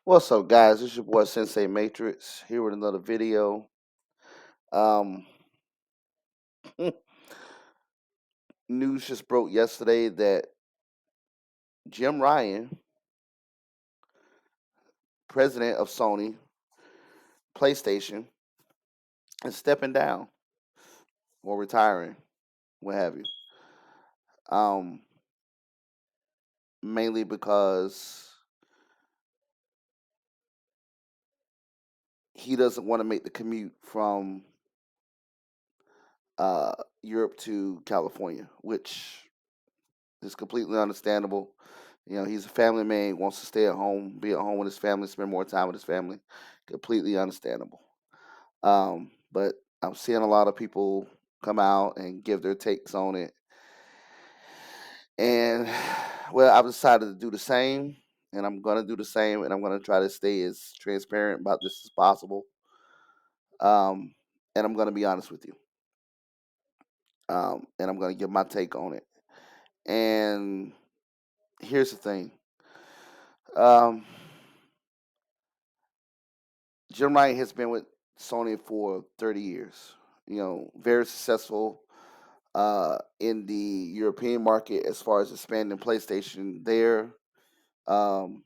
What's up, guys? This is your boy Sensei Matrix here with another video. Um, News just broke yesterday that Jim Ryan, president of Sony, PlayStation, is stepping down or retiring, what have you. Um, Mainly because he doesn't want to make the commute from uh, Europe to California, which is completely understandable. You know, he's a family man, wants to stay at home, be at home with his family, spend more time with his family. Completely understandable. But I'm seeing a lot of people come out and give their takes on it. And well, I've decided to do the same, and I'm going to do the same, and I'm going to try to stay as transparent about this as possible. Um, and I'm going to be honest with you. And I'm going to give my take on it. And here's the thing. Um, Jim Ryan has been with Sony for 30 years. You know, very successful in the European market as far as expanding PlayStation there. Um,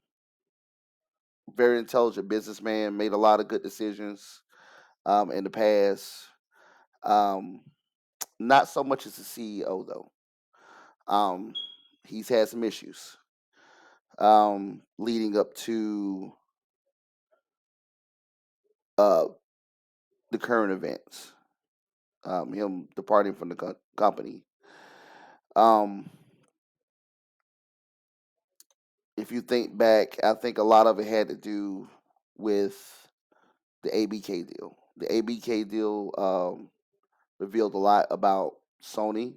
Very intelligent businessman, made a lot of good decisions in the past. Um, Not so much as a CEO though. Um, he's had some issues leading up to uh, the current events. Him departing from the company. Um, if you think back, I think a lot of it had to do with the ABK deal. The ABK deal revealed a lot about Sony.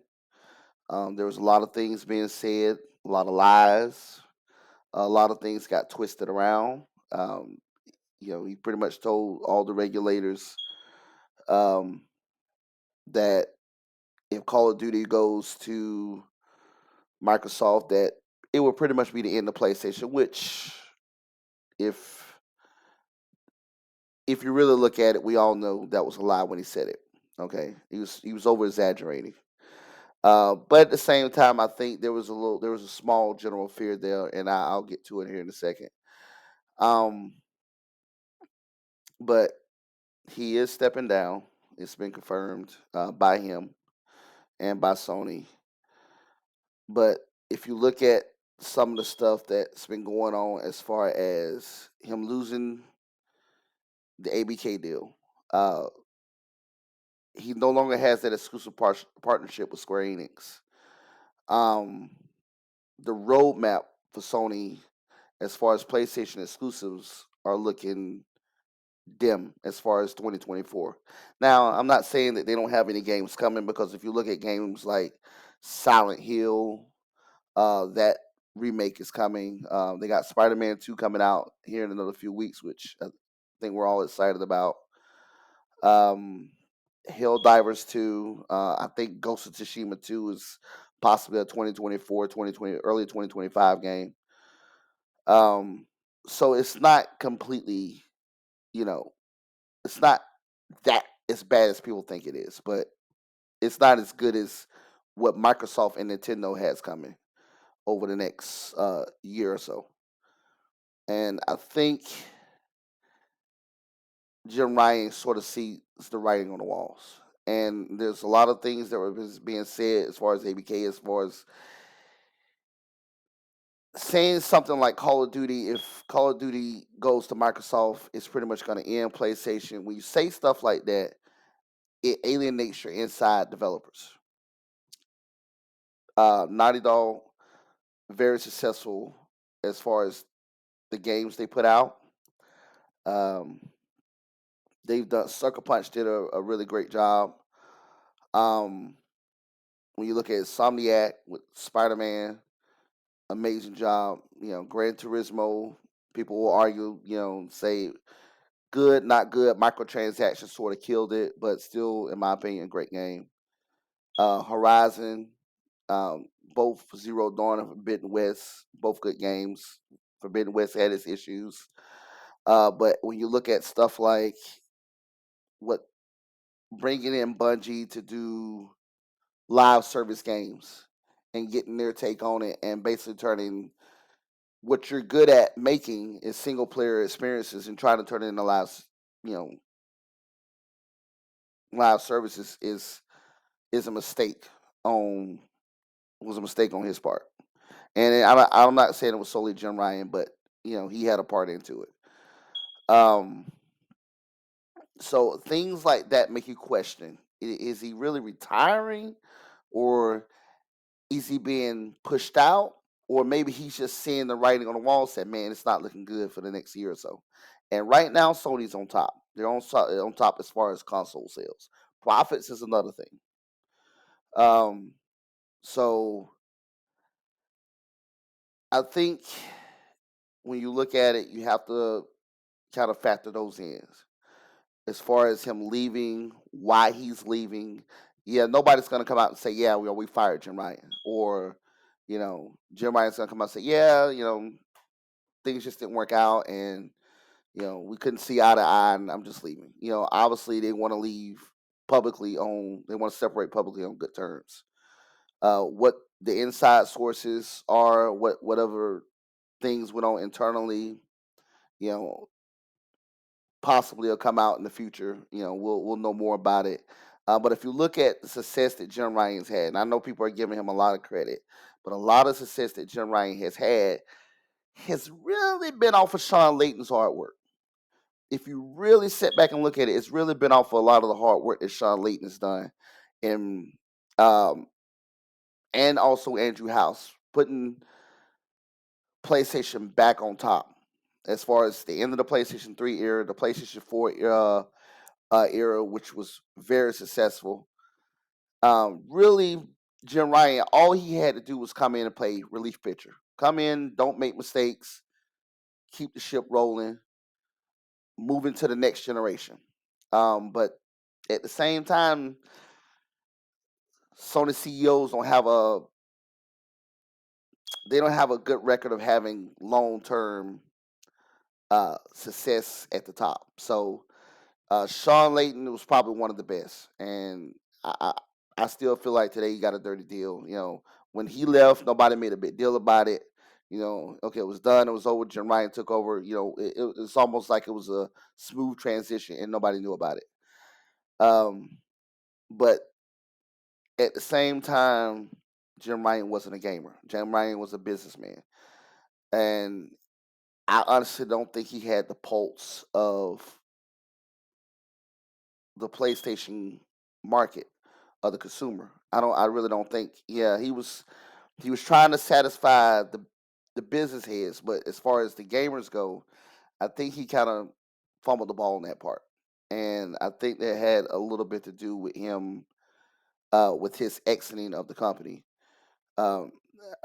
There was a lot of things being said, a lot of lies, a lot of things got twisted around. Um, he pretty much told all the regulators um, that if Call of Duty goes to Microsoft, that it would pretty much be the end of PlayStation. Which, if if you really look at it, we all know that was a lie when he said it. Okay, he was over exaggerating. But at the same time, I think there was a small general fear there, and I'll get to it here in a second. Um, but he is stepping down. It's been confirmed by him and by Sony. But if you look at some of the stuff that's been going on as far as him losing the ABK deal, uh, he no longer has that exclusive partnership with Square Enix. Um, the roadmap for Sony as far as PlayStation exclusives are looking dim as far as 2024. Now, I'm not saying that they don't have any games coming, because if you look at games like Silent Hill, that remake is coming. They got Spider-Man 2 coming out here in another few weeks, which I think we're all excited about. Um, Helldivers 2, I think Ghost of Tsushima 2 is possibly a 2024, 2020, early 2025 game. Um, so it's not completely, you know, it's not that as bad as people think it is, but it's not as good as what Microsoft and Nintendo has coming over the next year or so. And I think Jim Ryan sort of sees the writing on the walls. And there's a lot of things that were being said as far as ABK, as far as saying something like Call of Duty. If Call of Duty goes to Microsoft, it's pretty much going to end PlayStation. When you say stuff like that, it alienates your inside developers. Naughty Dog, very successful as far as the games they put out. Um, they've done Sucker Punch did a really great job. Um, when you look at Insomniac with Spider Man, amazing job. You know, Gran Turismo, people will argue, say good, not good. Microtransactions sort of killed it, but still, in my opinion, great game. Horizon, um, both Zero Dawn and Forbidden West, both good games. Forbidden West had its issues. But when you look at stuff like what bringing in Bungie to do live service games and getting their take on it and basically turning what you're good at making is single player experiences and trying to turn it into you know, live services is a mistake on was a mistake on his part. And I'm not saying it was solely Jim Ryan, but he had a part into it. Um, so things like that make you question: is he really retiring, or is he being pushed out, or maybe he's just seeing the writing on the wall, said, "Man, it's not looking good for the next year or so." And right now, Sony's on top. They're on top as far as console sales. Profits is another thing. Um, so I think when you look at it, you have to kind of factor those in. As far as him leaving, why he's leaving, yeah, nobody's gonna come out and say, "Yeah, we fired Jim Ryan," or Jim Ryan's gonna come out and say, "Yeah, things just didn't work out, and we couldn't see eye to eye, and I'm just leaving." Obviously they want to leave publicly on, they want to separate publicly on good terms. What the inside sources are, whatever things went on internally, you know, possibly will come out in the future. We'll know more about it. But if you look at the success that Jim Ryan's had, and I know people are giving him a lot of credit, but a lot of success that Jim Ryan has had has really been off of Sean Layton's hard work. If you really sit back and look at it, it's really been off of a lot of the hard work that Sean Layton has done, and um, and also Andrew House putting PlayStation back on top as far as the end of the PlayStation 3 era, the PlayStation 4 era, which was very successful. Really, Jim Ryan, all he had to do was come in and play relief pitcher. Come in, don't make mistakes, keep the ship rolling, moving to the next generation. But at the same time, Sony CEOs don't have a good record of having long term success at the top. So Sean Layton was probably one of the best, and I, I I still feel like today he got a dirty deal. When he left, nobody made a big deal about it. Okay, it was done. It was over. Jim Ryan took over. It's almost like it was a smooth transition, and nobody knew about it. Um, but at the same time, Jim Ryan wasn't a gamer. Jim Ryan was a businessman, and I honestly don't think he had the pulse of the PlayStation market of the consumer. I really don't think. Yeah, he was trying to satisfy the business heads, but as far as the gamers go, I think he kind of fumbled the ball in that part. And I think that had a little bit to do with him with his exiting of the company. Um,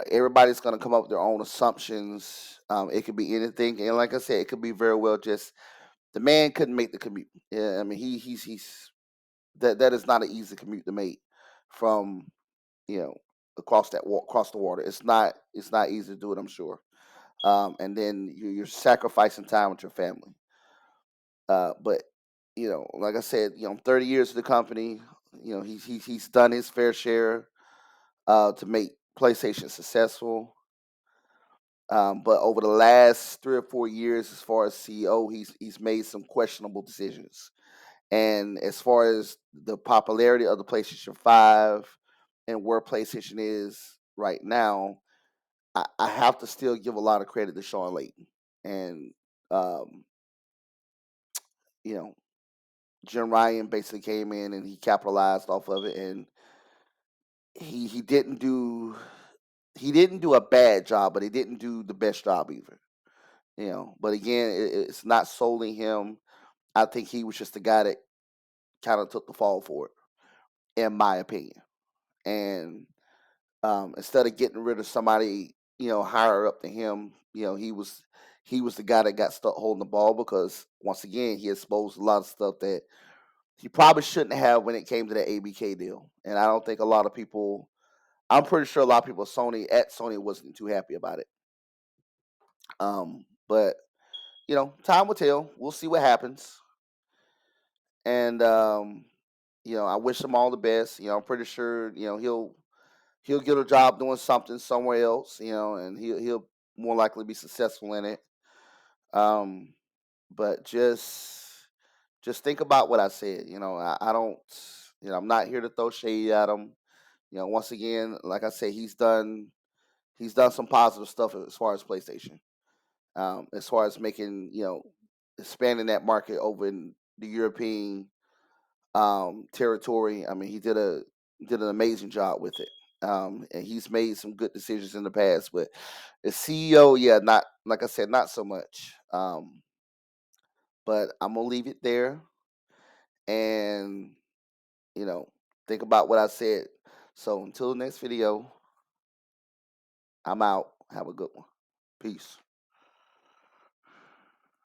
Everybody's going to come up with their own assumptions. It could be anything, and like I said, it could be very well just the man couldn't make the commute. Yeah, I mean he's that is not an easy commute to make from you know across the water. It's not easy to do it. I'm sure. And then you're sacrificing time with your family. But like I said, 30 years of the company. He's done his fair share to make PlayStation successful. But over the last 3 or 4 years, as far as CEO, he's made some questionable decisions. And as far as the popularity of the PlayStation 5 and where PlayStation is right now, I have to still give a lot of credit to Sean Layton. And, um, you know, Jim Ryan basically came in and he capitalized off of it. And he didn't do a bad job, but he didn't do the best job either. But again, it's not solely him. I think he was just the guy that kind of took the fall for it, in my opinion. And instead of getting rid of somebody, higher up than him, he was the guy that got stuck holding the ball because once again he exposed a lot of stuff that he probably shouldn't have when it came to that ABK deal. And I don't think a lot of people. I'm pretty sure a lot of people at Sony wasn't too happy about it. But time will tell. We'll see what happens. And I wish him all the best. I'm pretty sure he'll get a job doing something somewhere else. And he'll more likely be successful in it. Um, but just think about what I said. I don't. I'm not here to throw shade at him. Once again, like I said, he's done some positive stuff as far as PlayStation. As far as making expanding that market over in the European territory. I mean, he did an amazing job with it. And he's made some good decisions in the past, but as CEO, yeah, not like I said, not so much. But I'm gonna leave it there, and you know, think about what I said. So until the next video, I'm out. Have a good one. Peace.